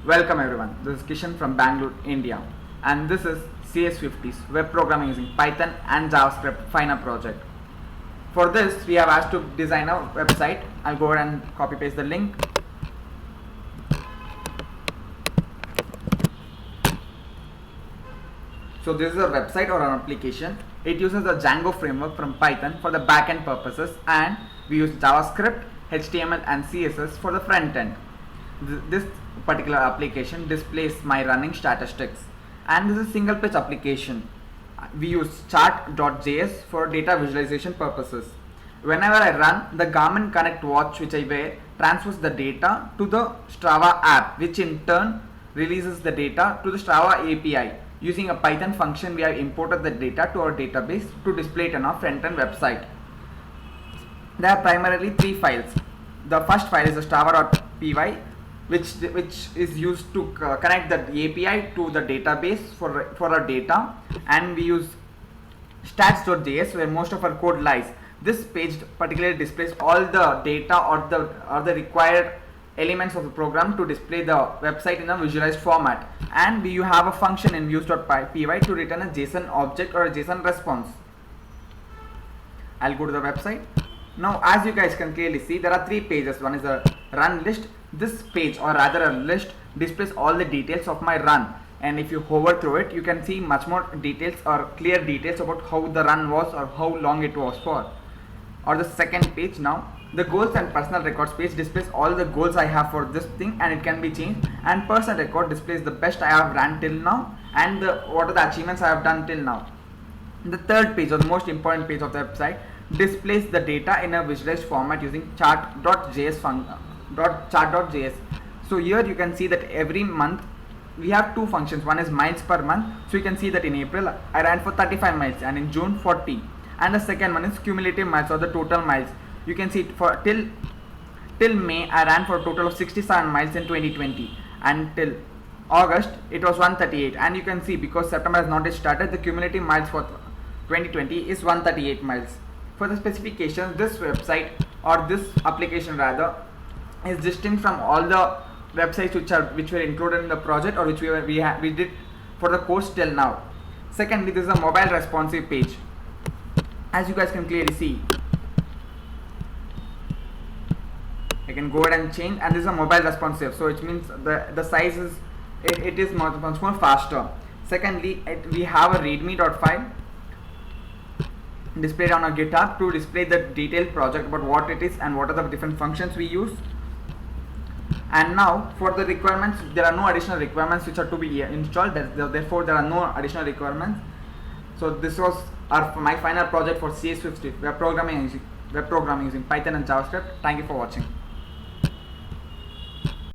Welcome everyone, this is Kishan from Bangalore, India, and this is CS50's web programming using Python and JavaScript final project. For this, we have asked to design a website. I'll go ahead and copy paste the link. So this is a website or an application. It uses the Django framework from Python for the backend purposes, and we use JavaScript, HTML and CSS for the front end. This particular application displays my running statistics, and this is a single page application. We use chart.js for data visualization purposes. Whenever I run, the Garmin Connect watch which I wear transfers the data to the Strava app, which in turn releases the data to the Strava API. Using a Python function, we have imported the data to our database to display it on our front-end website. There are primarily three files. The first file is the strava.py, which is used to connect the API to the database for our data, and we use stats.js where most of our code lies. This page particularly displays all the data or the required elements of the program to display the website in a visualized format, and you have a function in views.py to return a JSON object or a JSON response. I'll go to the website. Now, as you guys can clearly see, there are three pages. One is a run list. This page, or rather a list, displays all the details of my run, and if you hover through it, you can see much more details or clear details about how the run was or how long it was for. Or the second page, now the goals and personal records page displays all the goals I have for this thing, and it can be changed, and personal record displays the best I have ran till now and what are the achievements I have done till now. The third page, or the most important page of the website, displays the data in a visualized format using chart.js. So here you can see that every month we have two functions. One is miles per month, so you can see that in April I ran for 35 miles and in June 40, and the second one is cumulative miles, or the total miles. You can see it for till May I ran for a total of 67 miles in 2020, and till August it was 138, and you can see because September has not yet started, the cumulative miles for 2020 is 138 miles. For the specifications, this website, or this application rather, is distinct from all the websites which were included in the project, or which we did for the course till now. Secondly, this is a mobile responsive page. As you guys can clearly see, I can go ahead and change, and this is a mobile responsive, so it means the size is it is much more faster. Secondly, we have a readme.file displayed on our GitHub to display the detailed project about what it is and what are the different functions we use. And now for the requirements, there are no additional requirements which are to be installed, therefore there are no additional requirements. So this was my final project for CS50 web programming using Python and JavaScript. Thank you for watching.